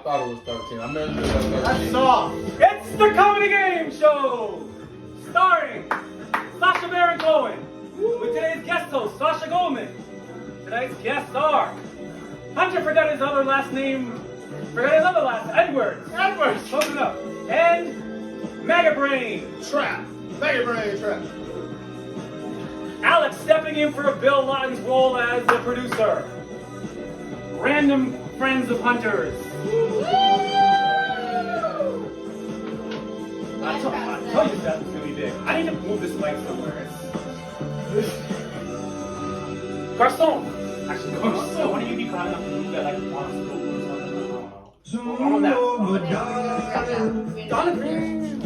thought it was 13. I measured it at 13. That's soft. It's the Comedy Game Show! Starring Sacha Baron Cohen, with today's guest host, Sasha Goldman. Tonight's guests are Hunter forgot his other last name, Edwards. Edwards. Close enough. And Maggot Brain. Trap. Maggot Brain Trap. Alex stepping in for Bill Lawton's role as the producer. Random friends of Hunters. I told you that was going to be big. I need to move this mic somewhere. Garçon. Actually, Garçon. Why don't you be kind enough to move that like on a scope or something? On that. Donna Green.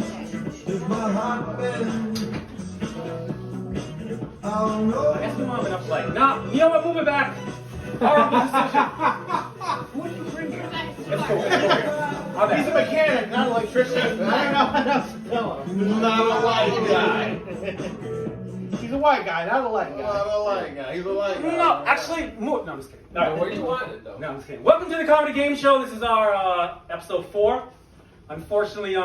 I guess we don't have enough light. Nah, you know what? Move it back. Horrible decision. What did you bring here? Let's go. He's a mechanic, not an electrician. I don't know what else to tell him. Not a white guy. He's a white guy, not a light guy. Not a light guy. He's a light guy. No, actually, no, I'm just kidding. All right. Where do you want it, though? No, I'm just kidding. Welcome to the Comedy Game Show. This is our episode 4. Unfortunately,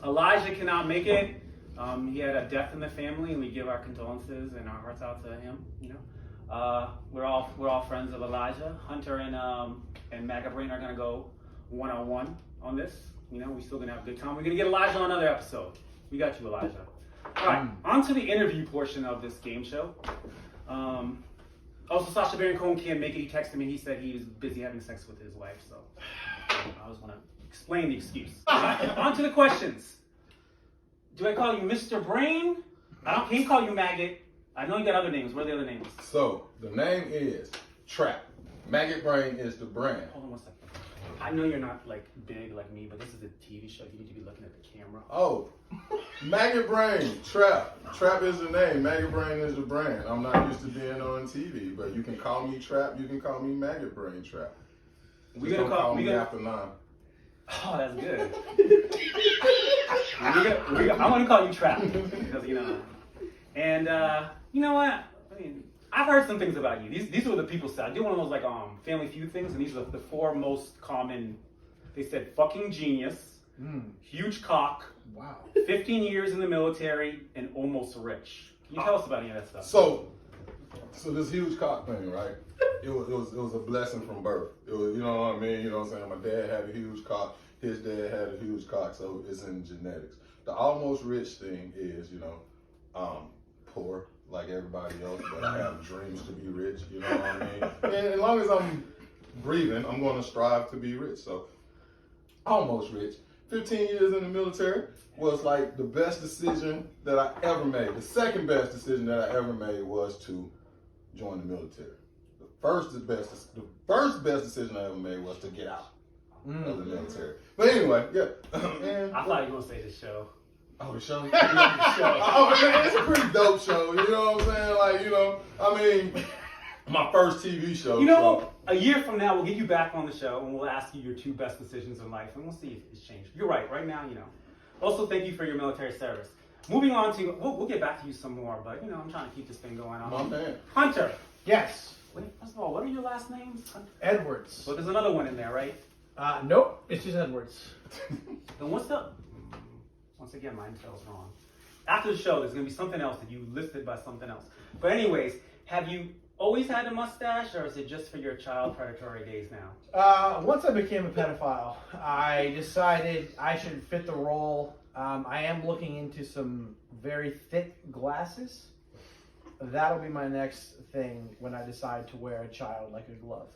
Elijah cannot make it. He had a death in the family, and we give our condolences and our hearts out to him. You know, we're all friends of Elijah. Hunter and Maggot Brain are gonna go one-on-one on this. You know, we're still gonna have a good time. We're gonna get Elijah on another episode. We got you, Elijah. All right, on to the interview portion of this game show. Also, Sacha Baron Cohen can't make it. He texted me. He said he was busy having sex with his wife, so I just want to explain the excuse. On to the questions. Do I call you Mr. Brain? I can't call you Maggot. I know you got other names. What are the other names? So, the name is Trap. Maggot Brain is the brand. Hold on one second. I know you're not like big like me, but this is a TV show. You need to be looking at the camera. Oh, Maggot Brain, Trap. Trap is the name. Maggot Brain is the brand. I'm not used to being on TV, but you can call me Trap. You can call me Maggot Brain Trap. We're gonna call me after 9. Oh, that's good. I want to call you Trap because you know. And you know what? I mean, I've heard some things about you. These are what the people said. I did one of those like Family Feud things, and these are the 4 most common. They said fucking genius, huge cock, Wow. 15 years in the military, and almost rich. Can you tell us about any of that stuff? So this huge cock thing, right? It was a blessing from birth. It was, you know what I mean? You know what I'm saying? My dad had a huge cock. His dad had a huge cock, so it's in genetics. The almost rich thing is, you know, poor like everybody else, but I have dreams to be rich. You know what I mean? And as long as I'm breathing, I'm going to strive to be rich. So almost rich. 15 years in the military was like the best decision that I ever made. The second best decision that I ever made was to join the military. The first best decision I ever made was to get out of the military. But anyway, yeah. I thought you were gonna say the show. Oh, the show? Oh, it's a pretty dope show. You know what I'm saying? Like, you know, I mean, my first TV show. You know, a year from now, we'll get you back on the show, and we'll ask you your 2 best decisions in life, and we'll see if it's changed. You're right. Right now, you know. Also, thank you for your military service. Moving on to, we'll get back to you some more, but, you know, I'm trying to keep this thing going on. My man. Hunter. Yes. Wait, first of all, what are your last names? Hunter? Edwards. Well, there's another one in there, right? Nope. It's just Edwards. Then what's the... Once again, my intel's wrong. After the show, there's going to be something else that you listed by something else. But anyways, have you always had a mustache, or is it just for your child predatory days now? Once I became a pedophile, I decided I should fit the role. I am looking into some very thick glasses. That'll be my next thing when I decide to wear a child like a glove.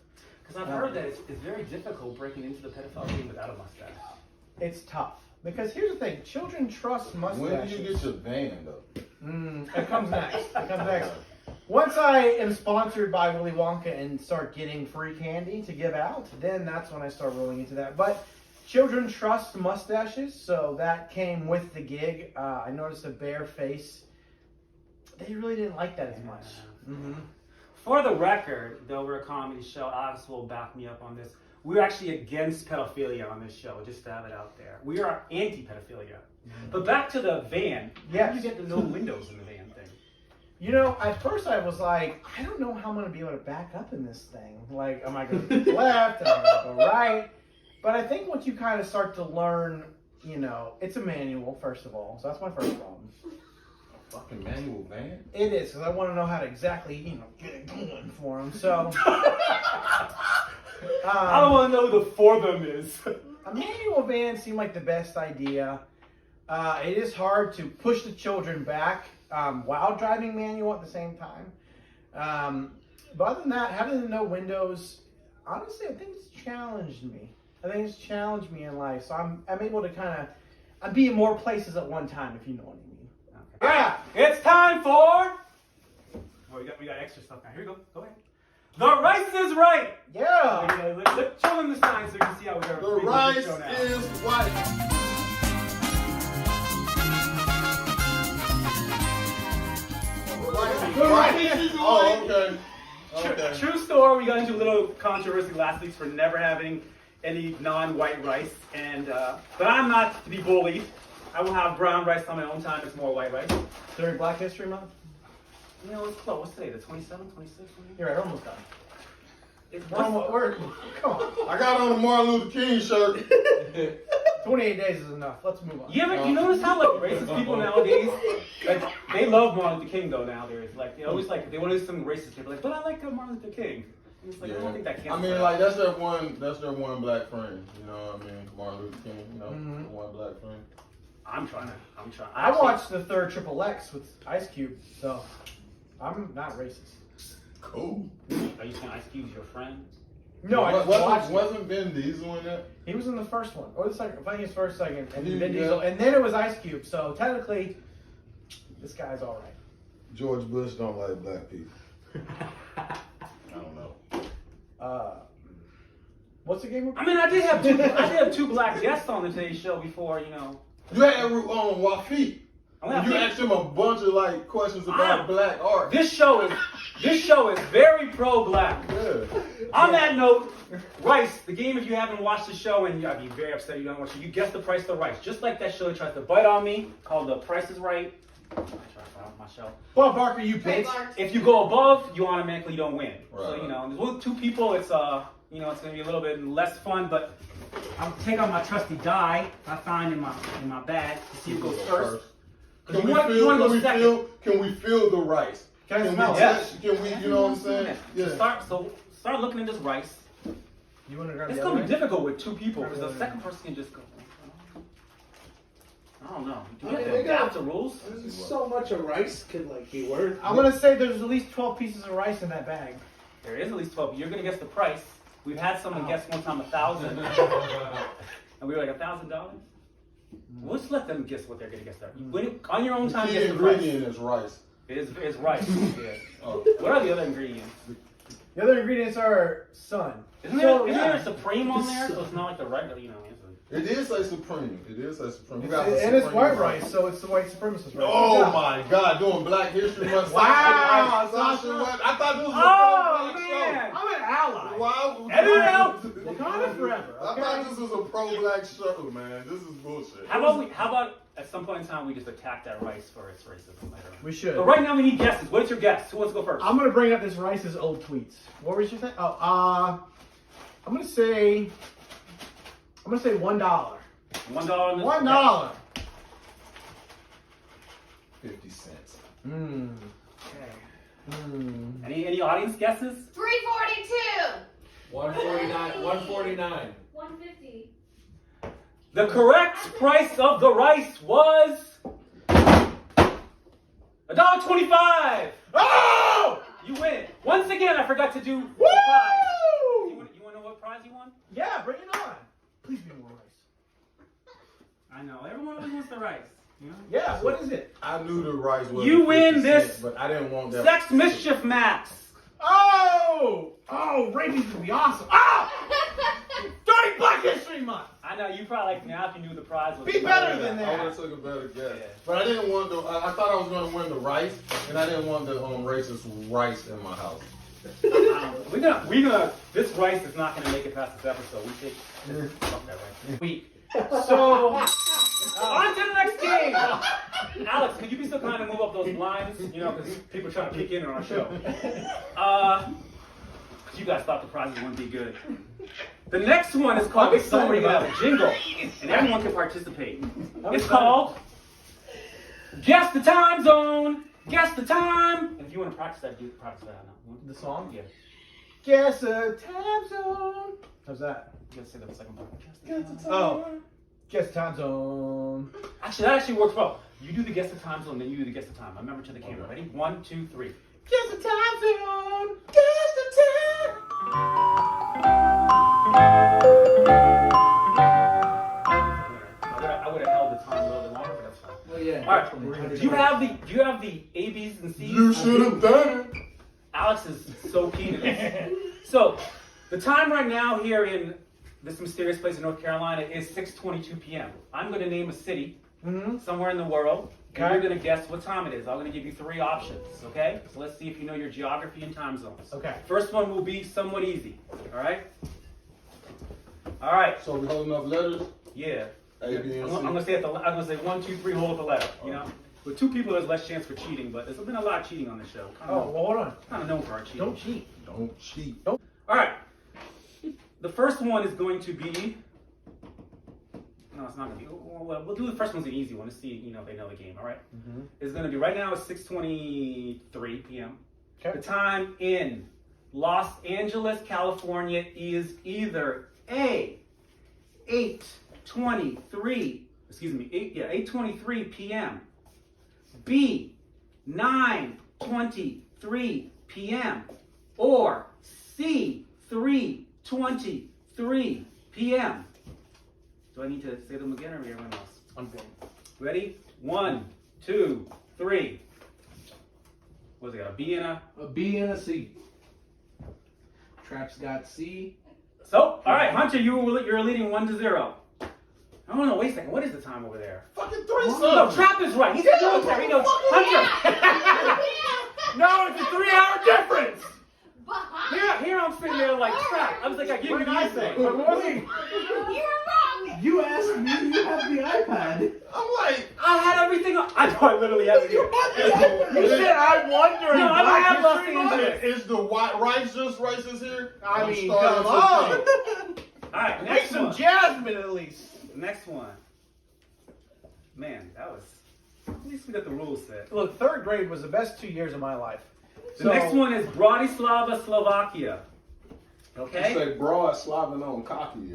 Because I've heard that it's very difficult breaking into the pedophile game without a mustache. It's tough. Because here's the thing, children trust mustaches. When do you get your van, though? It comes next. Once I am sponsored by Willy Wonka and start getting free candy to give out, then that's when I start rolling into that. But children trust mustaches, so that came with the gig. I noticed a bare face. They really didn't like that as much. For the record, though we're a comedy show, Alex will back me up on this. We're actually against pedophilia on this show, just to have it out there. We are anti-pedophilia. But back to the van. How did you get the no windows in the van thing? You know, at first I was like, I don't know how I'm going to be able to back up in this thing. Like, am I going to go left? Am I going to go right? But I think once you kind of start to learn, it's a manual, first of all. So that's my first problem. A fucking manual van? It is, because I want to know how to exactly, get it going for them. So, I don't want to know who the for them is. a manual van seemed like the best idea. It is hard to push the children back while driving manual at the same time. But other than that, having no windows, honestly, I think it's challenged me. In life. So I'm able to I'm be in more places at one time, if you know what I mean. Okay. Yeah, it's time for. Oh, we got extra stuff now. Here you go. Go ahead. The rice is right. Yeah. Show them the sign so you can see how we are. The rice is white. Oh, okay. True story. We got into a little controversy last week for never having any non-white rice, but I'm not to be bullied. I will have brown rice on my own time. It's more white rice. During Black History Month? It's close. What's today? The 27th, 26th? You're right, almost done. Come on. I got on a Martin Luther King shirt. 28 days is enough. Let's move on. You notice how racist people nowadays, they love Martin Luther King though nowadays. They always they want to do something racist. They're like, but I like Martin Luther King. And it's I don't think that counts. I mean, that's their one black friend. You know what I mean? Martin Luther King. The one black friend. I'm trying. I watched the third Triple X with Ice Cube, so I'm not racist. Cool. Are you saying Ice Cube's your friend? No, I just watched. Wasn't Vin Diesel in that? He was in the first one, or the second. I think his first, second, and Yeah. Vin Diesel, and then it was Ice Cube. So technically, this guy's all right. George Bush don't like black people. I don't know. What's the game? I mean, I did have two black guests on the Today Show before. You had Wafik. You asked him a bunch of questions about black art. This show is very pro-black. Yeah. On that note, rice, the game, if you haven't watched the show, and I'd be very upset if you don't watch it, you guess the price of the rice. Just like that show that tries to bite on me, called The Price is Right. I try to find out my show. Bob Barker, you bitch. If you go above, you automatically don't win. Right. So, there's two people, it's it's gonna be a little bit less fun, but I'll take out my trusty die I find in my bag to see who goes first. Can we feel the rice? Can we smell it? touch? Can we? You know what I'm saying? Yeah. Start looking at this rice. You want to grab It's the gonna other be rice? difficult with two people because the second person can just go. I don't know. Do we have to adapt the rules? So much of rice could be worth. I'm gonna say there's at least 12 pieces of rice in that bag. There is at least 12. You're gonna guess the price. We've had someone guess one time 1,000, and we were like $1,000. We'll just let them guess what they're gonna guess. On your own time, The guess the price. ingredient is rice. It's rice. Yeah. Oh. What are the other ingredients? The other ingredients are sun. Isn't there a Supreme on there? So it's not like the regular, It is a Supreme. We got And it's Supreme white rice, so it's the white supremacist rice. Oh my God! Doing Black History Month. Wow, Sasha, what? I thought this was Oh, a pro-black man. show. I'm an ally. Wow. Everyone else. Wakanda forever. I Okay? thought this was a pro-black show, man. This is bullshit. How about at some point in time we just attack that rice for its racism later? We should. But right now we need guesses. What is your guess? Who wants to go first? I'm gonna bring up this Rice's old tweets. What was your thing? I'm gonna say $1. $1. $1. 50 cents. Okay. Any audience guesses? $3.42. 149. 149. 150. The correct price of the rice was $1.25. Oh! You win. Once again, I forgot to do the Woo! prize. You want to know what prize you won? Yeah, bring it on. Please be more rice. I know. Everyone always wants the rice. You know? Yeah, what is it? I knew the rice was. You win 50 this cents, but I didn't want that. Sex Mischief Max. Oh! Oh, ratings would be awesome. Ah! Starting Black History Month. I know you probably like now if you knew the prize was. Be better than I that. would have took a better guess. Yeah. But I didn't want the. I thought I was going to win the rice, and I didn't want the racist rice in my house. We're gonna. This rice is not gonna make it past this episode. We take. Fuck that rice. Week. So on to the next game. Alex, could you be so kind to move up those blinds? Because people are trying to peek in on our show. You guys thought the prizes wouldn't be good. The next one is called I'm This is where excited you have about a jingle, and everyone can participate. It's called Guess the Time Zone. Guess the time. And if you want to practice that, you practice that now. The song? Yeah. Guess a time zone. How's that? You gotta say the second part. Guess the time zone. Actually, that actually works well. You do the guess the time zone, then you do the guess the time. I remember to the camera. Ready? 1, 2, 3. Guess the time zone. Guess the time. I would have held the time a little bit longer, but that's fine. Well, yeah. All right. Do you have the A, B's, and C's? You should have done it. Alex is so keen to this. So, the time right now here in this mysterious place in North Carolina is 6:22 p.m. I'm going to name a city somewhere in the world, and you're going to guess what time it is. I'm going to give you 3 options, okay? So let's see if you know your geography and time zones. Okay. First one will be somewhat easy, all right? All right, So we holding up letters? yeah. A, B, and C. I'm gonna say 1, 2, 3, hold up the letter. You know, with 2 people, there's less chance for cheating. But there's been a lot of cheating on this show. Oh, well, hold on. Kind of known for our cheating. Don't cheat. Don't cheat. All right. The first one is going to be. No, it's not gonna be. Well, we'll do the first one's an easy one to see, if they know the game. All right. It's gonna be right now. It's 6:23 p.m. Okay. The time in Los Angeles, California, is either A, 8:23 p.m. B, 9:23 p.m. or C, 3:23 p.m. Do I need to say them again or everyone else? I'm good. Ready? 1, 2, 3. What's it got? A B and a. A B and a C. Trap's got C. So, all right, Hunter, you're leading 1-0. Oh no, wait a second. What is the time over there? Fucking 3 No, something. Trap is right. He's a military. He goes, Hunter. No, it's a 3-hour difference. Here I'm sitting there like Trap. I was like, I give you What the did I answer. say? But what was it? You were wrong. You asked me, you have the iPad. I'm like, I had everything on. I know I literally have it here. You said I won during No, I don't have Los History Month. Angeles. is the righteous races here? I I'm mean, starting come to on. think. All right, Make next some one. jasmine at least. Next one. Man, that was. At least we got the rules set. Look, 3rd grade was the best 2 years of my life. The next one is Bratislava, Slovakia. You Okay? say broad slobbing on cocky.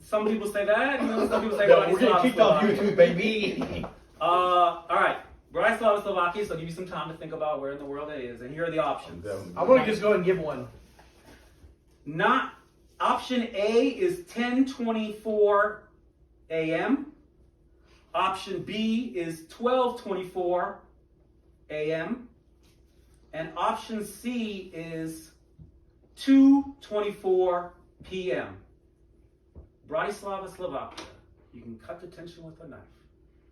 Some people say that, some people say No, Bratislava, we're gonna keep on Slovakia. YouTube, baby. All right. Bratislava, Slovakia, so I'll give you some time to think about where in the world it is. And here are the options. I'm gonna just go ahead and give one. Not option A is 10:24 a.m. Option B is 12:24 a.m. And option C is 2:24 p.m. Bratislava, Slovakia. You can cut the tension with a knife.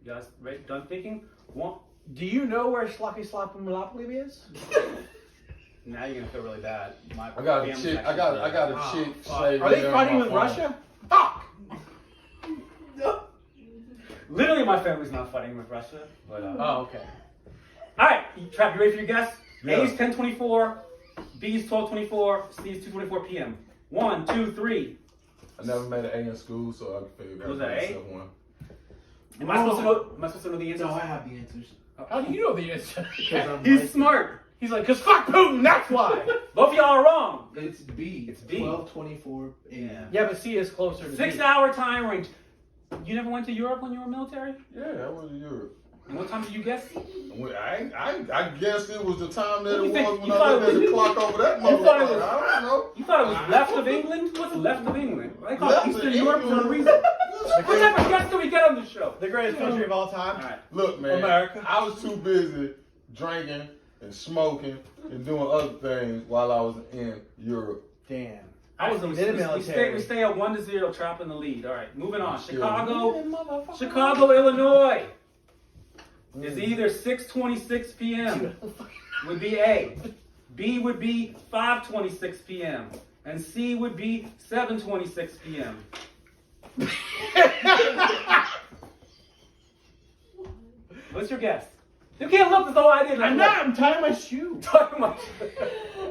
You guys ready? Done thinking? One. Do you know where Sloppy Slop Monopoly is? Now you're gonna feel really bad. My I got a family's chick. actually I got a chick. saved Are they there on fighting my with phone. Russia? Fuck! Literally, my family's not fighting with Russia. But Oh, okay. all right, Trap, you ready for your guess? Yeah. A is 10:24, B is 12:24, C is 2:24 p.m. 1, 2, 3. I never made an A in school, so I figured Was that A? myself one. Am I supposed to know? Am I supposed to know the answer? No, I have the answers. How do you know the answer? Because I'm He's right. smart. He's like, cause fuck Putin, that's why. Both of y'all are wrong. It's B. It's B. 12:24 a.m. Yeah, but C is closer to 6 B. hour time range. You never went to Europe when you were military? Yeah, I went to Europe. And what time did you guess? I guess it was the time that You it think- was when you I thought looked at it the was- clock over that you thought it motherfucker. was- I don't know. You thought it was left of England? What's left of England? They call it Left of Eastern Europe for a England. reason. What type of guess do we get on the show? The greatest country of all time. All right. Look, man, America. I was too busy drinking and smoking and doing other things while I was in Europe. Damn. I was in the we military. stay at 1-0, Trap in the lead. All right, moving on. Sure. Chicago, Illinois is either 6:26 p.m. would be A, B would be 5:26 p.m. and C would be 7:26 p.m. What's your guess? You can't look. That's the whole idea. I'm not. I'm tying my shoe. Talking about.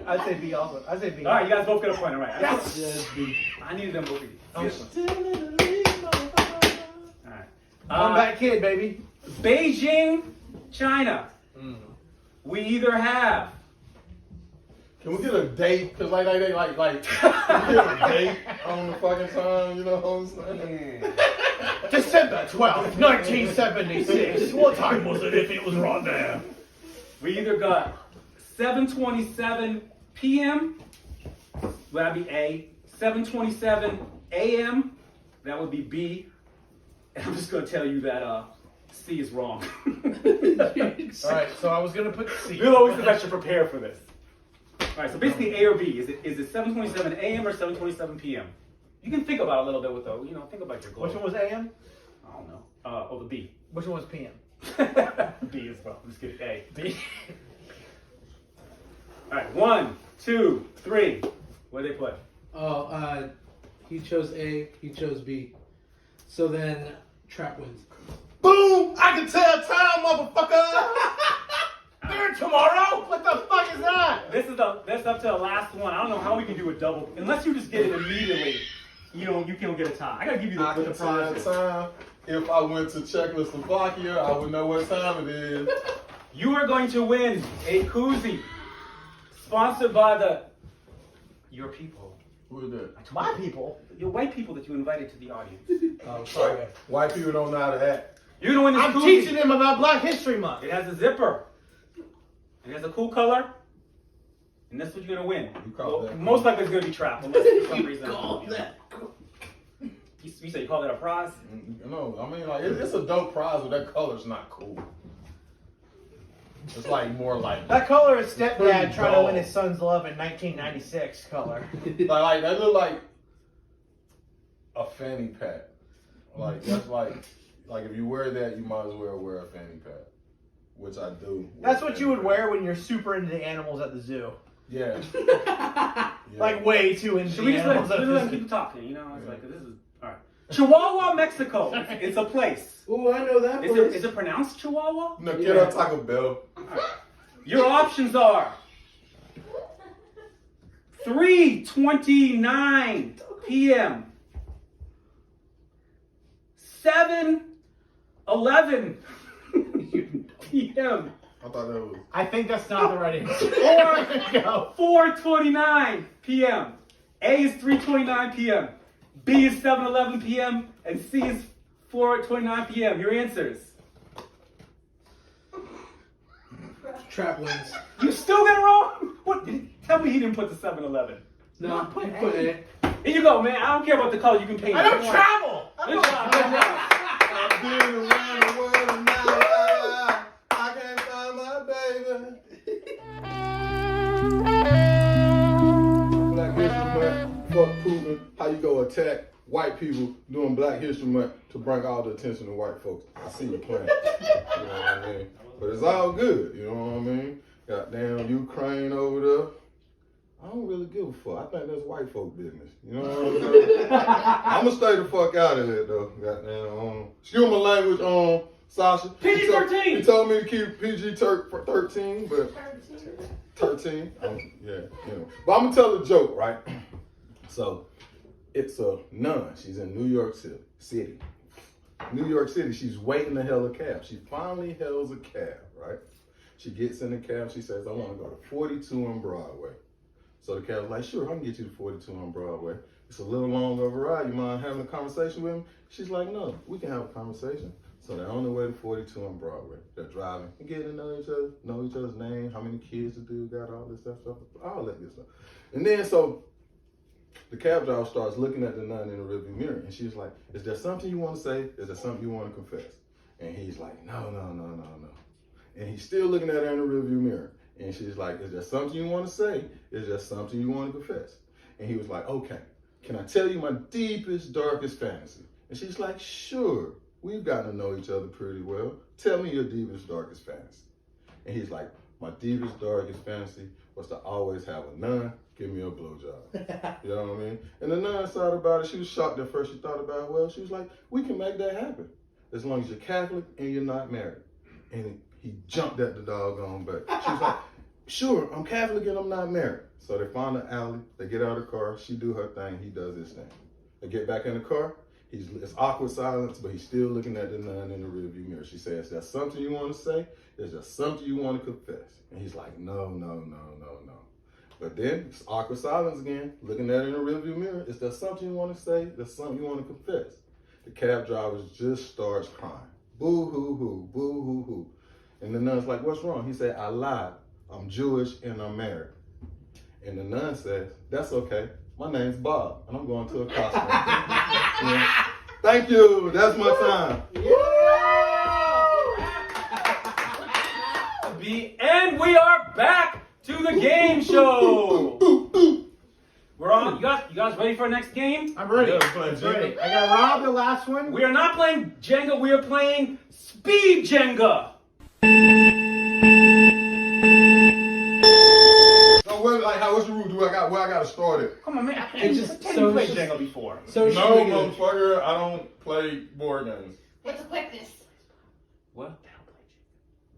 I'd say B also. I'd say B. All right, you guys both get a point. All right. Yes. Yes, B. I needed them both. I'm Yes. still in the league, motherfucker. All right. I'm that kid, baby. Beijing, China. We either have. Can we get a date? Cause like can we get a date on the fucking time? You know what I'm saying? December 12th, 1976. What time was it if it was right now? We either got 7:27 p.m. That'd be A. 7:27 a.m. That would be B. And I'm just gonna tell you that C is wrong. Alright, so I was gonna put C. You'll always have to prepare for this. Alright, so basically A or B. Is it 7:27 a.m. or 7:27 p.m.? You can think about it a little bit with think about your goals. Which one was AM? I don't know. The B. Which one was PM? B as well. I'm just kidding. A. B. Alright, 1, 2, 3. What do they put? Oh, he chose A, he chose B. So then, Trap wins. Boom! I can tell time, motherfucker. Dude, tomorrow? What the fuck is that? That's up to the last one. I don't know how we can do a double unless you just get it immediately. You can't get a tie. I gotta give you I the can tell prizes. time. If I went to Czechoslovakia, I would know what time it is. You are going to win a koozie sponsored by your people. Who is that? My people. Your white people that you invited to the audience. Oh, sorry. White people don't know how to act. You're gonna win this I'm koozie. teaching them about Black History Month. It has a zipper. It has a cool color. And that's what you're gonna win. You call that Most likely it's gonna be trap, unless for some You reason. call that You say you call that a prize? No, I mean it's a dope prize, but that color's not cool. It's like more like That color is stepdad Pretty trying to dull. win his son's love in 1996 color. like that look like a fanny pack. Like that's like if you wear that, you might as well wear a fanny pack, which I do. That's what you would wear when you're super into the animals at the zoo. Yeah. Like way too into Should we the just let animals at the them zoo. keep talking? It's like this is all right. Chihuahua, Mexico. It's a place. Ooh, I know that place. Is it pronounced Chihuahua? No, get on Taco Bell. Your options are 3:29 p.m. 7:11 p.m. I thought that was. I think that's not the right answer. or 4:29 p.m. A is 3:29 p.m. B is 7:11 p.m. and C is 4:29 p.m. Your answers. Trap wins. You still got it wrong? What? Tell me he didn't put the 7-Eleven. No, I put you put A. Here you go, man. I don't care about the color. You can paint it. I don't travel. Good job. Good job. I've been around the world and now I can't find my baby. Black History Month, fuck Putin. How you go attack white people doing Black History Month to bring all the attention to white folks? I see your plan. You know what I mean? But it's all good. You know what I mean? Goddamn Ukraine over there. I don't really give a fuck. I think that's white folk business. You know what I'm saying? I'm gonna stay the fuck out of it though. Goddamn. Excuse my language, Sasha. PG-13. He told me to keep PG-13, but 13. Yeah, you know. But I'm gonna tell a joke, right? So it's a nun. She's in New York City. New York City. She's waiting to hail a cab. She finally hails a cab, right? She gets in the cab. She says, "I want to go to 42 on Broadway." So the cab's like, "Sure, I can get you to 42 on Broadway. It's a little long of a ride. You mind having a conversation with him?" She's like, "No, we can have a conversation." So they're on their way to 42 on Broadway. They're driving and getting to know each other's name, how many kids the dude got, all this stuff, all that good stuff. And then so the cab driver starts looking at the nun in the rearview mirror, and she's like, "Is there something you want to say? Is there something you want to confess?" And he's like, No. And he's still looking at her in the rearview mirror. And she's like, "Is there something you want to say? Is there something you want to confess?" And he was like, "Okay, can I tell you my deepest, darkest fantasy?" And she's like, "Sure, we've gotten to know each other pretty well. Tell me your deepest, darkest fantasy." And he's like, "My deepest, darkest fantasy was to always have a nun give me a blowjob." You know what I mean? And the nun thought about it. She was shocked at first. She thought about it well. She was like, "We can make that happen as long as you're Catholic and you're not married." And He jumped at the doggone back. She was like, sure, I'm Catholic and I'm not married. So they find the alley, they get out of the car, she do her thing, he does his thing. They get back in the car, it's awkward silence, but he's still looking at the nun in the rearview mirror. She says, is there something you want to say? Is there something you want to confess? And he's like, no. But then it's awkward silence again, looking at her in the rearview mirror. Is there something you want to say? There's something you want to confess? The cab driver just starts crying. Boo hoo hoo, boo hoo hoo. And the nun's like, what's wrong? He said, I lied. I'm Jewish and I'm married. And the nun says, that's okay. My name's Bob, and I'm going to a costume. Yeah. Thank you. That's my time. And we are back to the game show. We're on. You guys ready for our next game? I'm ready. Yeah, we're playing Jenga. Ready. I got Rob the last one. We are not playing Jenga. We are playing Speed Jenga. So what's the rule? Where I got to start it? Come on, man. I It's just just- pretend so you played it's just- Jenga before. So No, motherfucker, I don't play board games. What's the quickness? What?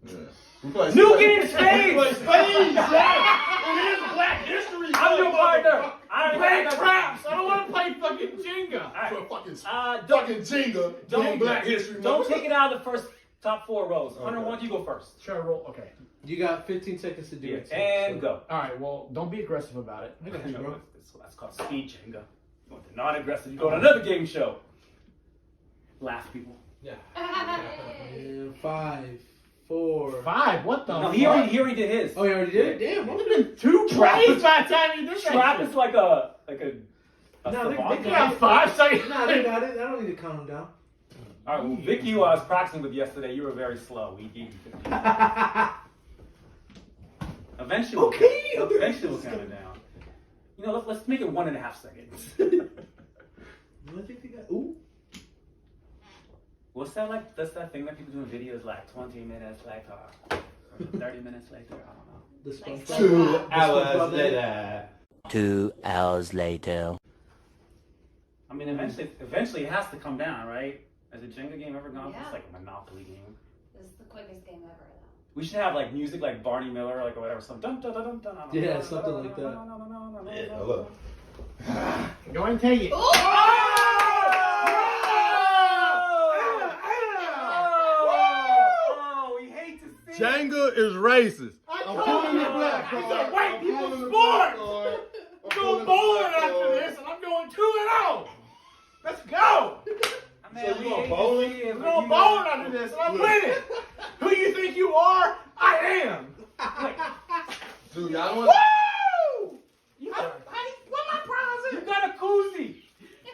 Yeah. We play New spades. game spades. We play spades, yeah. It is Black History. I'm your partner. I'm playing craps. I don't want to play fucking Jenga. Fucking Jenga. Don't Black History. Don't take it out of the first top 4 rows. Hunter, Okay. why don't you go first? Should I roll? Okay. You got 15 seconds to do it. And go. All right. Well, don't be aggressive about it. I got you, bro. That's called Speed Jenga. You want the non-aggressive, you go to another game show. Laugh, people. Yeah. And 5, 4. 5. What the? No, fuck? he already did his. Oh, you already did? Damn. It's been 2 plays by the time you did that. Trap is like a No, savant. You got 5 seconds. Nah, they got it. I don't need to count them down. All right, well, Vicky, who I was practicing with yesterday, you were very slow. We gave you 15. Eventually, eventually we'll count it down. You know, let's make it 1.5 seconds. I think they got. Ooh. What's that like? That's that thing that people do in videos like 20 minutes later, 30 minutes later. I don't know. The SpongeBob. 2 hours later. 2 hours later. I mean, eventually it has to come down, right? Has a Jenga game ever gone? Yeah. It's like a Monopoly game. This is the quickest game ever, though. We should have like music like Barney Miller, like or whatever, some dun dun dun dun dun. Yeah, something like that. Yeah, hello. Go ahead and take it. Oh, we hate to see it. Jenga is racist. I'm pulling the black card. It's a white I'm people pulling the sport. black card. I'm Go pulling the bowling black after card. this, and I'm going 2-0. Let's go. Man, So you we going hate to bowling? see it, I'm but going you bowling know- after this, and I'm winning. Who you think you are? I am. Dude, y'all don't Woo! want What my prize You is? got a koozie.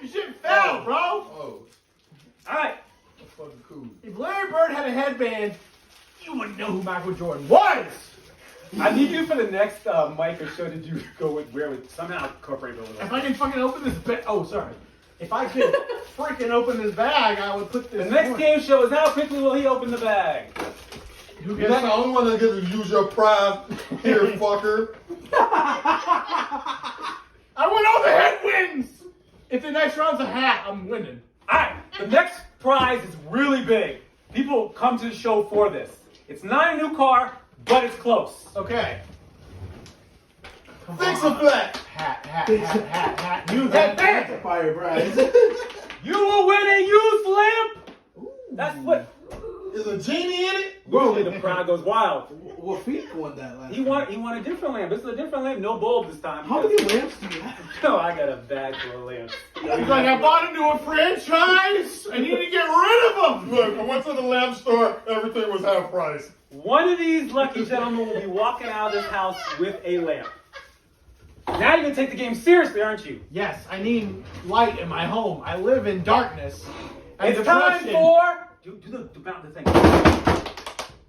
You shit fell, bro. Oh, All right. that's fucking cool. If Larry Bird had a headband, you wouldn't know who Michael Jordan was. I need you for the next mic or show. Did you go with where with somehow incorporate over If I can fucking open this bag, oh sorry. If I could freaking open this bag, I would put this. The next game show is how quickly will he open the bag? Who You're gets not the only one that gets to use your prize here, fucker. I win all the headwinds. If the next round's a hat, I'm winning. All right. The next prize is really big. People come to the show for this. It's not a new car, but it's close. Okay. Fix a flat. Hat. New That's a headband. fire prize. You will win a used lamp. That's what. Is a genie in it? Usually the crowd goes wild. What feet won that last He won a different lamp. This is a different lamp. No bulb this time. How many lamps do you have? No, I got a bag full of lamps. He's like, I bought into a franchise. I need to get rid of them. Look, I went to the lamp store, everything was half price. One of these lucky gentlemen will be walking out of this house with a lamp. Now you're gonna take the game seriously, aren't you? Yes, I need light in my home. I live in darkness. And It's time depression. for do the thing.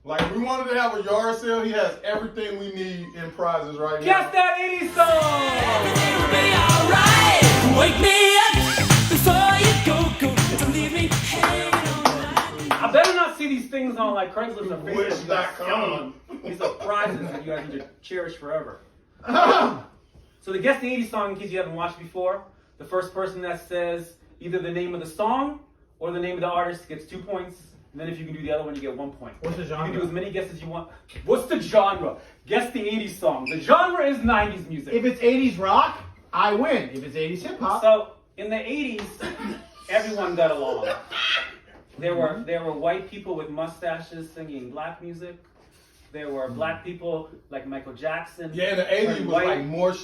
Like, if we wanted to have a yard sale, he has everything we need in prizes right now. Guess that 80s song. Everything will be alright. Wake me up before you go. Don't leave me hanging on. I better not see these things on like Craigslist or Facebook. Wish.com. These are prizes that you guys need to cherish forever. So to guess the 80s song, in case you haven't watched before, the first person that says either the name of the song or the name of the artist gets 2 points, And then if you can do the other one, you get 1 point. What's the You genre? can do as many guesses as you want. What's the genre? Guess the 80s song. The genre is 90s music. If it's 80s rock, I win. If it's 80s hip hop, So in the 80s, everyone got along. There were white people with mustaches singing black music. There were black people like Michael Jackson. Yeah, in the 80s and was like more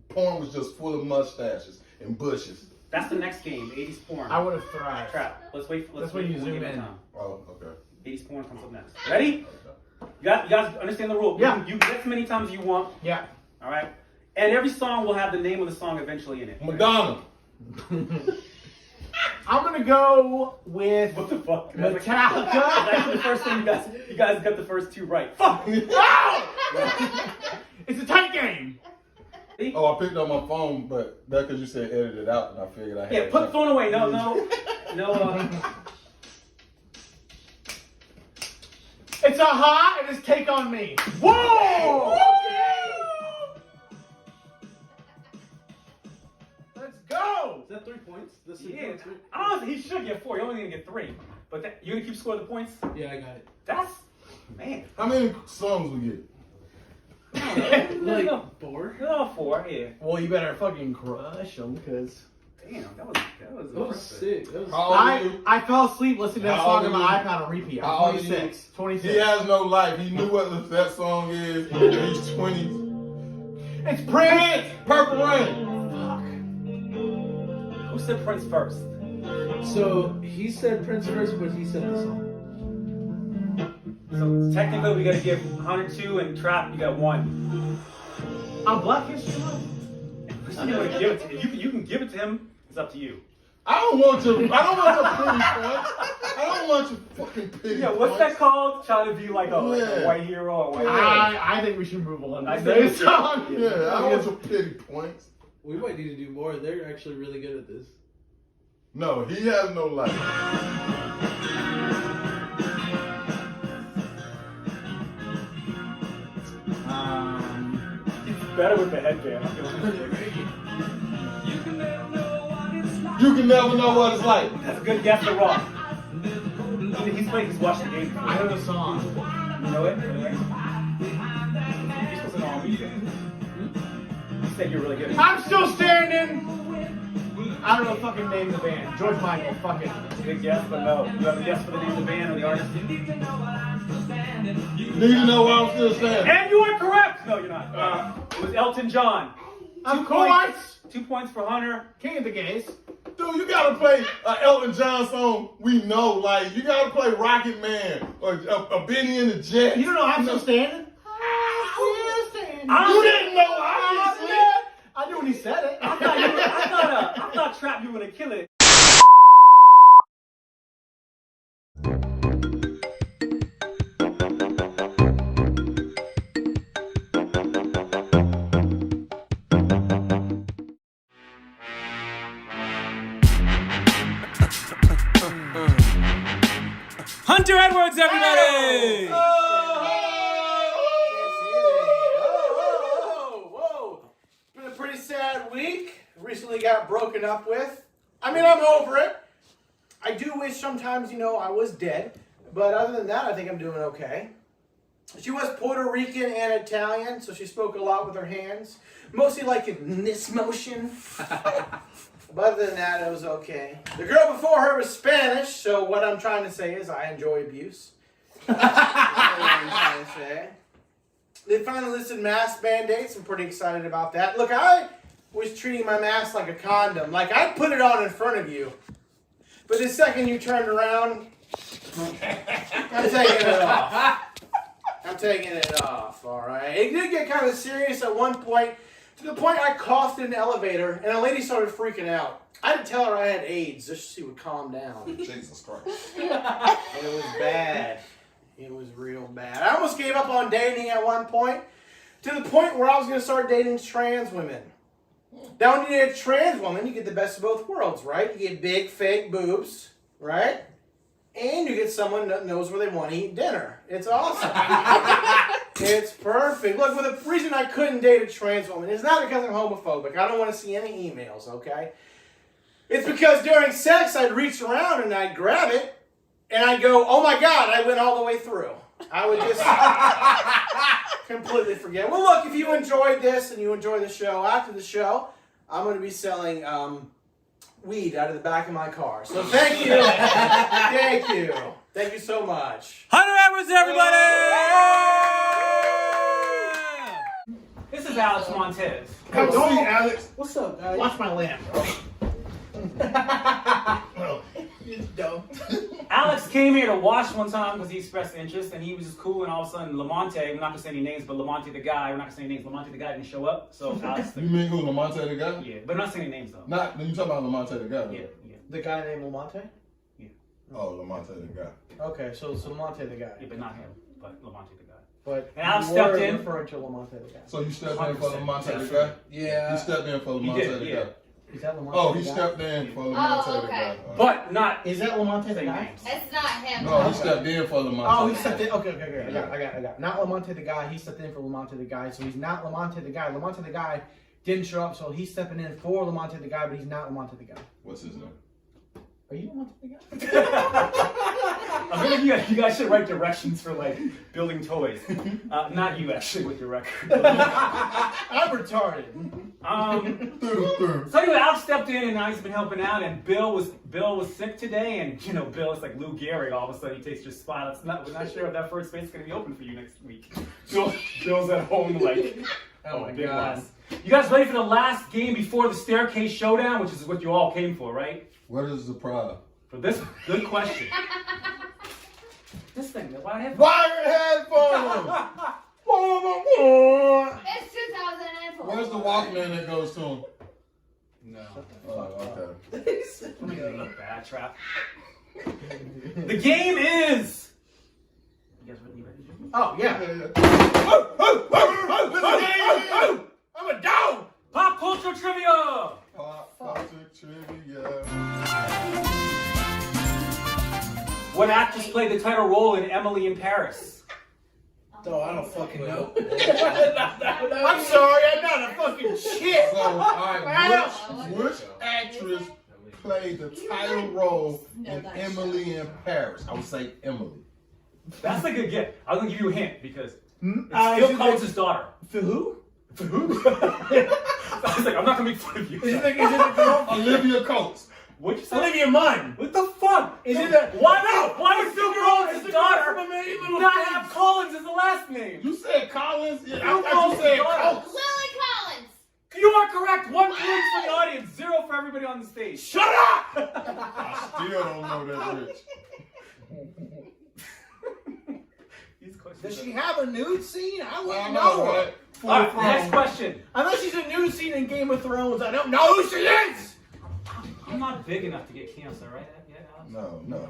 porn was just full of mustaches and bushes. That's the next game. 80s porn. I would have thrived. Trap. Let's wait. That's when you for one zoom game at a in. time. Oh, okay. 80s porn comes up next. Ready? You guys understand the rule? Yeah. You can guess as many times as you want. Yeah. All right. And every song will have the name of the song eventually in it. Madonna. I'm gonna go with What the fuck? Metallica. That's actually the first thing you guys got the first two right. Fuck. It's a tight game. Oh, I picked up my phone, but that's because you said edit it out, and I figured I had Yeah, put the phone away. No. It's a ha and it's take on me. Whoa! Let's go. Is that 3 points? This is Yeah. 3. I don't know if he should get 4. You're only gonna get 3. But you're gonna keep scoring the points. Yeah, I got it. That's man. How many songs we get? Like No. 4. No, 4. Yeah. Well, you better fucking crush them, because Damn, that was That was impressive. sick. That was How old are you? I fell asleep listening to that How song old on are my you? iPad on repeat. How I'm old are you? 26. 26. He has no life. He knew what that song is in his 20s. It's Prince. Purple Rain. Who said Prince first? So he said Prince first, but he said the song. So technically, we gotta give Hunter 2 and Trap. You got 1. On Black History Month. You want to give it to him? You can give it to him. It's up to you. I don't want your pretty points. I don't want your fucking pity Yeah, what's that points. called? Trying to be like a Yeah. white hero or white. I think we should move on. I to think this we should. song. Yeah, I don't want your pity points. We might need to do more. They're actually really good at this. No, he has no life. It's better with the headband. I'm gonna You can never know what it's like. That's a good guess for Rock. He's watched the game. I know the song. You know it? You're supposed to know all music. You said you're really good. I'm still standing. I don't know the fucking name of the band. George Michael. Fuck it. Good guess, but no. You have a guess for the name of the band or the artist? Need to know why I'm still standing. And you are correct! No, you're not. It was Elton John. Of course. 2 points for Hunter. King of the gays. Dude, you gotta play an Elton John song we know. Like, you gotta play Rocket Man or a Benny and the Jets. You don't know I'm still standing? I'm still standing. You didn't know obviously. I knew when he said it. I thought Trap, you were gonna kill it. Hunter Edwards, everybody! Whoa. It's been a pretty sad week. Recently got broken up with. I mean, I'm over it. I do wish sometimes, I was dead. But other than that, I think I'm doing okay. She was Puerto Rican and Italian, so she spoke a lot with her hands. Mostly like in this motion. But other than that, it was okay. The girl before her was Spanish, so what I'm trying to say is I enjoy abuse. That's what I'm trying to say. They finally listed mask mandates. I'm pretty excited about that. Look, I was treating my mask like a condom. Like, I'd put it on in front of you. But the second you turned around, I'm taking it off. I'm taking it off, all right? It did get kind of serious at one point, to the point I coughed in an elevator, and a lady started freaking out. I had to tell her I had AIDS just so she would calm down. Jesus Christ. It was bad. It was real bad. I almost gave up on dating at one point, to the point where I was going to start dating trans women. Now, when you date a trans woman, you get the best of both worlds, right? You get big, fake boobs, right? And you get someone that knows where they want to eat dinner. It's awesome. It's perfect. Look, the reason I couldn't date a trans woman is not because I'm homophobic. I don't want to see any emails, okay? It's because during sex, I'd reach around and I'd grab it, and I'd go, oh my God, I went all the way through. I would just completely forget. Well, look, if you enjoyed this and you enjoy the show, after the show, I'm going to be selling weed out of the back of my car. So thank you. Thank you. Thank you so much. 100 hours, everybody! This is Alex Montez. Come Don't- see, Alex. What's up, guys? Watch my lamp. You dumb. Alex came here to watch one time because he expressed interest, and he was just cool, and all of a sudden, Lamonte, we're not going to say any names, but Lamonte the guy, we're not going to say any names, Lamonte the guy didn't show up, so Alex, You mean who, Lamonte the guy? yeah, but I'm not saying any names, though. Not, you talking about Lamonte the guy? Yeah, yeah, The guy named Lamonte? Oh, Lamonte the guy. Okay, so Lamonte the guy. yeah, but not him, but Lamonte the guy. But And Alex you stepped were in. referring to Lamonte the guy. So you stepped in for 100%, Lamonte the guy? Yeah. You stepped in for You Lamonte did, the yeah. guy. Is that Lamonte Oh, the he guy? stepped in for Lamonte the okay. guy. But not Is that Lamonte the saying guy? names. It's not him. No, he stepped in for Lamonte. Oh, he stepped in. Okay. I got it. Not Lamonte the guy. He stepped in for Lamonte the guy. So he's not Lamonte the guy. Lamonte the guy didn't show up, so he's stepping in for Lamonte the guy, but he's not Lamonte the guy. What's his name? Are you Lamonte the guy? I feel like you guys should write directions for like building toys. Not you actually with your record. I'm retarded. So anyway, Alex stepped in and now he's been helping out. And Bill was sick today, and you know Bill is like Lou Gehrig. All of a sudden he takes your spot. We're not sure if that first space is going to be open for you next week. Bill's at home like, Oh my big God. loss. You guys ready for the last game before the staircase showdown, which is what you all came for, right? What is the prize? For this good question. This thing, why have Wired headphones! It's 2004. Where's the Walkman that goes to him? No. Oh, okay. Let me look bad, Trap. The game is. You guys ready? Oh yeah. I'm a dog. Pop culture trivia. Pop culture trivia. What actress played the title role in Emily in Paris? Oh, I don't fucking know. I'm sorry. I'm not a fucking shit. So, alright, which actress played the title role in Emily in Paris? I would say Emily. That's a good get. I'm gonna give you a hint because it's is Phil it Collins' daughter. For who? I was like, I'm not gonna make fun of you. Is it the girl? Olivia Coates. What'd you say? Olivia Munn. What the fuck? Is it the? Why not? Why does Phil It's Collins' the daughter girl from American Little not Things. have Collins as the last name? You said Collins? Yeah, I Phil thought Collins' you said daughter. Coates. Lily Collins. You are correct. 1 point for the audience, 0 for everybody on the stage. Shut up! I still don't know that rich. These questions Does are- she have a nude scene? I I wouldn't know, know. right? All right, next question. Unless she's a nude scene in Game of Thrones, I don't know who she is. I'm not big enough to get canceled, right? Yeah, Alex? No.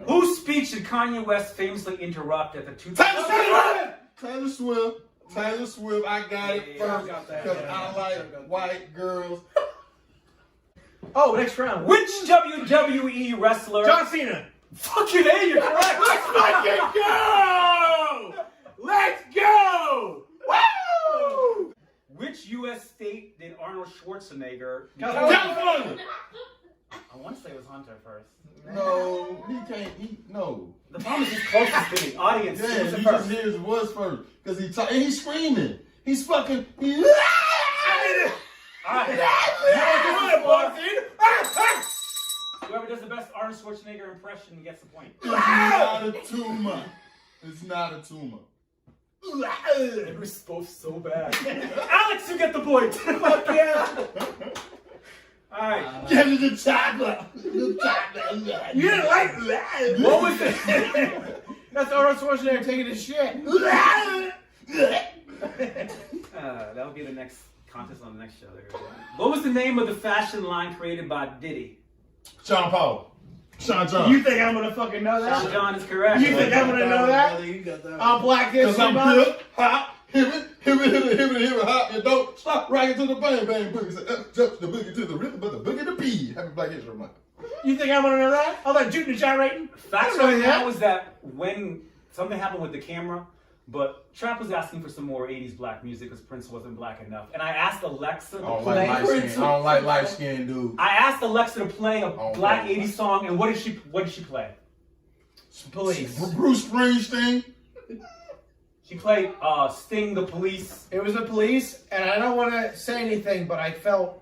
Whose speech did Kanye West famously interrupt at the 2000? Taylor Swift. I got it Yeah, first because I like white girls. Oh, next round. Which WWE wrestler? John Cena. Fucking A, you're correct. Let's fucking go! Let's go! Woo! Which U.S. state did Arnold Schwarzenegger? California. I want to say it was Hunter first. No, he can't eat. No. The problem is he's closest to me. Audience, Yeah, who's the you first? just hear his voice first because and he's screaming. He's fucking. All right. Whoever does the best Arnold Schwarzenegger impression gets the point. It's not a tumor. It's not a tumor. They were both so bad. Alex, you get the point. Fuck yeah. All right. Give me the chocolate. You didn't like that. What was it? That's Arnold Schwarzenegger taking his shit. That'll be the next contest on the next show. What was the name of the fashion line created by Diddy? Sean Paul. Sean John. You think I'm gonna fucking know Sean that? John is correct. You think I'm gonna know that? You got that. I'm Black Because History I'm Month. hip, hop, hip it, hop, and don't stop rocking to the bang, bang, boogie. Say, up, jumps the boogie to the rhythm, but the boogie to pee. Happy Black History Month. You think I'm gonna know that? All that jooting and gyrating? Facts I don't right know now that. was that when something happened with the camera, but Trap was asking for some more 80s black music because Prince wasn't black enough. And I asked Alexa to play. I don't like light skinned dude. I asked Alexa to play a Oh, black okay. 80s song, and what did she play? Police. Bruce Springsteen. She played Sting the Police. It was the police, and I don't want to say anything, but I felt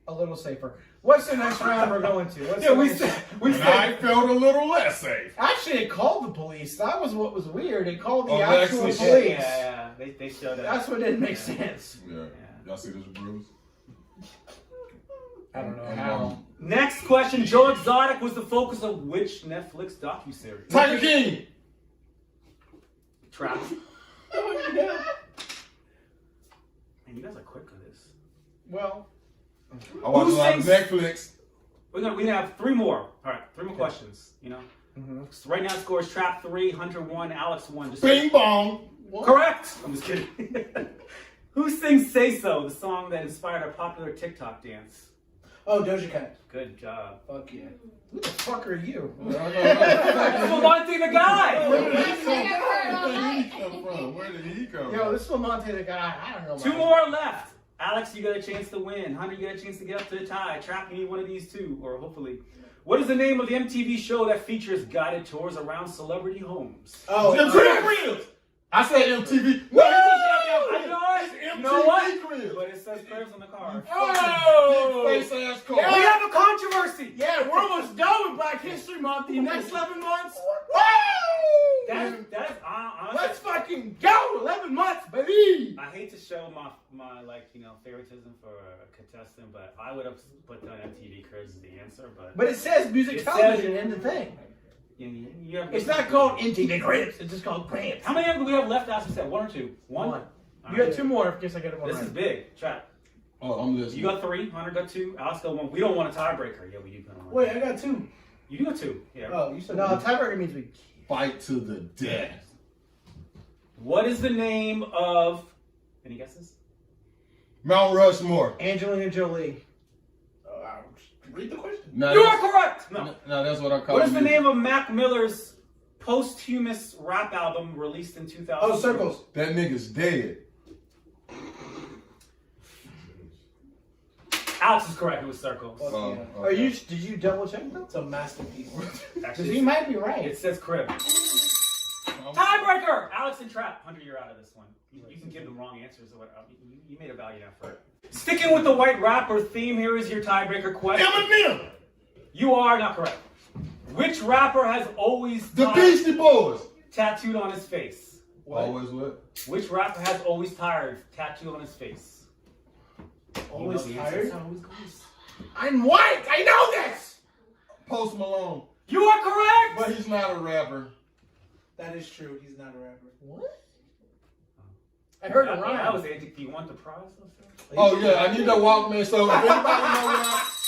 a little safer. What's the next round we're going to? What's Yeah, the we next- said. And I felt a little less safe. Actually, it called the police. That was what was weird. It called the Oh, actual actually, police. Yeah. They showed that. That's what didn't make sense. Yeah. Y'all see this bruise? I don't know And, how. Next question: Joe Exotic was the focus of which Netflix docuseries? Tiger King. Trap. Man, you guys are quick on this. Well, I watch a lot of sings- Netflix. We're gonna have three more. All right, three more questions. You know, so right now the score is Trap 3, Hunter 1, Alex 1. Just Bing bong. correct. I'm just kidding. Who sings "Say So," the song that inspired our popular TikTok dance? Oh, Doja Cat. Good job. Fuck yeah. who the fuck are you? That's Monty the guy. Best thing I've heard all night. Where did he come Yo, this is Lamonte the guy. I don't know. Two more left. Alex, you got a chance to win. Hunter, you got a chance to get up to the tie. Trap, you need one of these two, or hopefully. What is the name of the MTV show that features guided tours around celebrity homes? Oh, Cribs. I said MTV. No, I know it. You know what? Cribs. But it says Cribs on the card. Oh, face ass car. We have a controversy. Yeah, we're almost done with Black History Month. The next 11 months. That is honestly, Let's fucking go! 11 months, baby! I hate to show my favoritism for a contestant, but I would have put down MTV Cribs as the answer. But But it says music It television says- in the thing. you have, It's not called MTV Cribs. It's just called Cribs. How many do we have left? Alex, you said one or two? One. One. All You right. got two more in case I get it one This right. is big. Trap. Oh, I'm listening. You got 3. Hunter got 2. Alex got 1. We don't want a tiebreaker. Yeah, we do. Wait, I got 2. You do got 2. Yeah. Oh, you said No, tiebreaker means we. Fight to the death. What is the name of? Any guesses? Mount Rushmore. Angelina Jolie. Read the question. No, You are correct. No. No, that's what I call What is the music. name of Mac Miller's posthumous rap album released in 2000? Oh, Circles. That nigga's dead. Alex is correct. It was Circles. Fuck Oh, yeah. Are you? Did you double check that? It's a masterpiece. Because Actually, he might be right. it says Crib. Tiebreaker. Alex and Trap. Hunter, you're out of this one. You can give them wrong answers or whatever. You made a valiant effort. Sticking with the white rapper theme, here is your tiebreaker question. Eminem. You are not correct. Which rapper has always The Beastie Boys. tattooed on his face? Always what? Which rapper has always tired tattooed on his face? Always You know the answer. tired? That's how it always goes. I'm white. I know this. Post Malone. You are correct. But he's not a rapper. That is true. He's not a rapper. What? I heard it That rhyme. was Andy. Do you want the prize? Oh yeah, I need that Walkman. So if anybody know where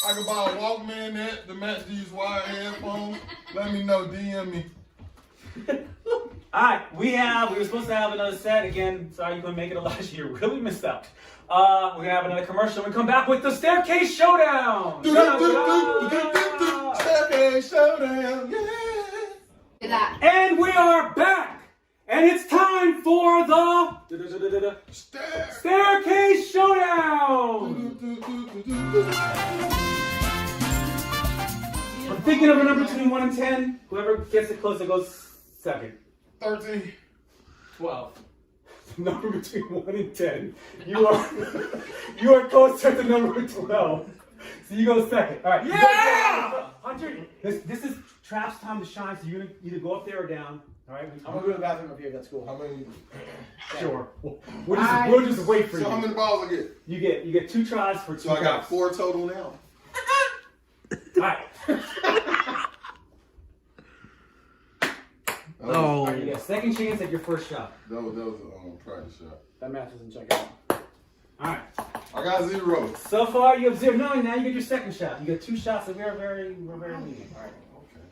I can buy a Walkman at to match these wired headphones, let me know. DM me. All right, we were supposed to have another set again. Sorry you couldn't make it last year. Really missed out. We're gonna have another commercial. We come back with the Staircase Showdown. Staircase Showdown. Yeah. Look at that. And we are back. And it's time for the Staircase Showdown. I'm thinking of a number between 1 and 10. Whoever gets it closer goes second. 13. 12. Number between 1 and 10. You are closer to number 12. So you go second. All right. Yeah! Hunter, this is Trap's time to shine. So you're gonna either go up there or down. All right. I'm gonna go to the bathroom up here. That's cool. How many? Sure. We'll just wait for So how you. many balls I get? You get 2 tries for 2 So I got tries. 4 total now. All right. Oh. All right. You get a second chance at your first shot. That was a practice shot. That math doesn't check out. All right. I got 0. So far you have 0. No, now you get your second shot. You get 2 shots, and we're very lenient. All right.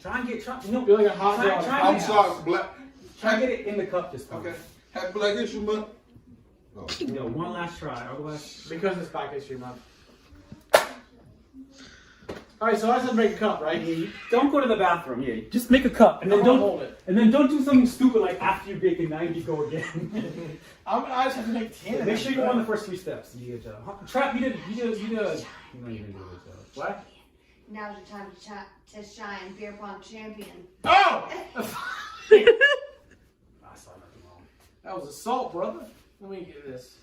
Try and get. No. Feel like a hot dog. I'm and sorry, black. Try and get it in the cup this time. Okay. Happy Black History Month. Oh. No, one last try. Otherwise, Because it's Black History Month. All right, so I said make a cup, right? don't go to the bathroom. Yeah, just make a cup, and then I'm gonna don't hold it. And then don't do something stupid like after you bake a 90, go again. I just have to make 10. Make sure you won the first 3 steps. You get Trap. You did. No, you didn't do it. What? Now's your time to shine, beer pong champion. Oh! I saw nothing wrong. That was assault, brother. Let me get this.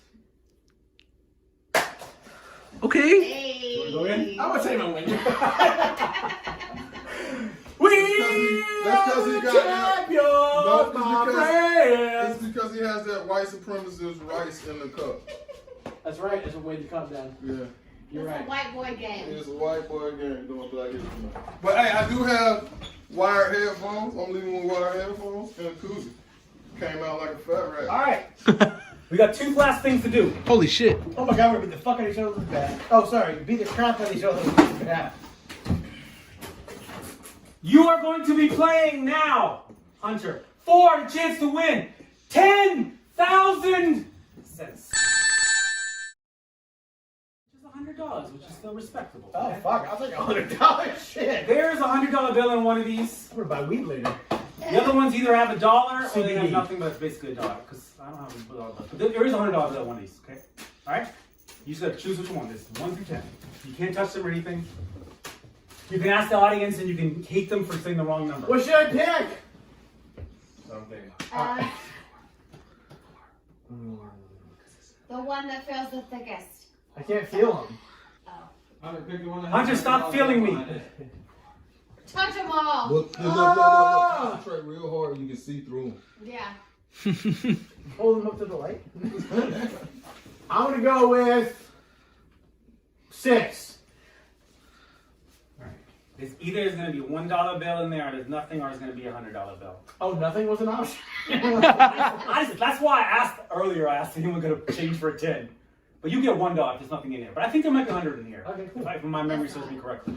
Okay. Hey. Go in? I'm gonna take my win. That's because he got champions, my friends. It's because he has that white supremacist rice in the cup. That's right. There's a way to come down. Yeah. You're It's right. a white boy game. It's a white boy game doing Black History Month. But hey, I do have wired headphones. I'm leaving with wired headphones and a koozie. Came out like a fat rat. Alright. We got two last things to do. Holy shit. Oh my god, we're gonna beat the fuck out of each other with bat. Oh, sorry. Beat the crap out of each other with bat. You are going to be playing now, Hunter, for the chance to win 10,000 cents. Which is $100, which is still respectable. Oh, okay? fuck. I'll take $100. Shit. There's a $100 bill in one of these. I'm gonna buy weed later. The other ones either have $1 or they have CBD. nothing, but it's basically $1. Because I don't have $1 bill. But there is a $100 bill in one of these, okay? Alright? You just gotta choose which one. It's 1 through 10. You can't touch them or anything. You can ask the audience and you can hate them for saying the wrong number. What should I pick? Something. The one that feels the thickest. I can't feel them. Hunter, stop feeling me. Touch them all. Look. Concentrate real hard and you can see through them. Yeah. Hold them up to the light. I'm gonna go with 6. It's either there's going to be a $1 bill in there, or there's nothing, or it's going to be a $100 bill. Oh, nothing was an option. That's why I asked earlier. I asked if anyone could change for a 10, but you get $1 if there's nothing in there. But I think there might be 100 in here. Okay, cool. If my memory serves me correctly.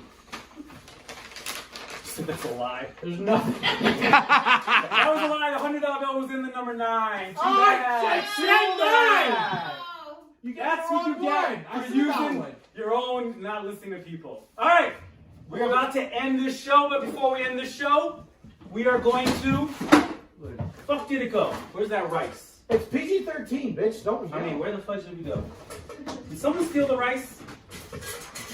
That's a lie. There's nothing. That was a lie. The $100 bill was in the number 9. Too Oh, bad. shit, Oh. You got That's the what you wrong get one. I for see that using one. your own, not listening to people. All right, we're about to end this show, but before we end this show, we are going to. Where the fuck did it go? Where's that rice? It's PG-13, bitch. Don't. I mean, where the fuck did we go? Did someone steal the rice?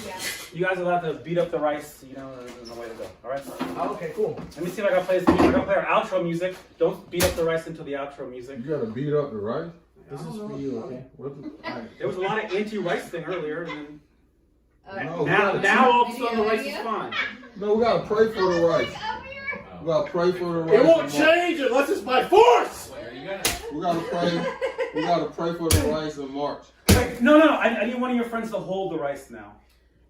Yeah. You guys will have to beat up the rice. You know, there's no way to go. All right. Oh, okay, cool. Let me see if I can play this music. We're gonna play our outro music. Don't beat up the rice until the outro music. You gotta beat up the rice. This is for you, okay? What the? There was a lot of anti-rice thing earlier, and then No, now all of a sudden the rice is fine. No, we gotta pray for the rice. We gotta pray for the rice. It won't change unless it's by force. We gotta pray. We gotta pray for the rice in March. Wait, no. I need one of your friends to hold the rice now.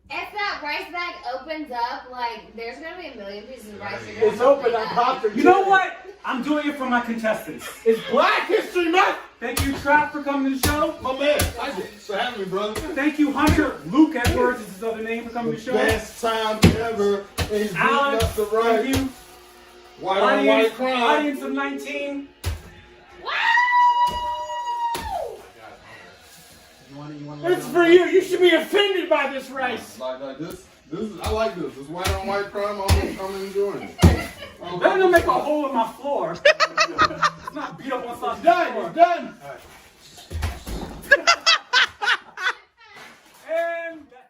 If that rice bag opens up, like, there's gonna be a million pieces of rice. It's open. I popped her. You know what? I'm doing it for my contestants. It's Black History Month. Thank you, Trap, for coming to the show. My man, thank you for having me, brother. Thank you, Hunter. Luke Edwards is his other name, for coming to the show. Best time ever. And he's beating Alex, up the rice. thank you. White on white crime. Audience of 19. It's for you. You should be offended by this rice. Like this is, I like this. This white on white crime. I'm enjoying it. Better not make a hole in my floor. It's not beat up on side. Done. It's done. All right.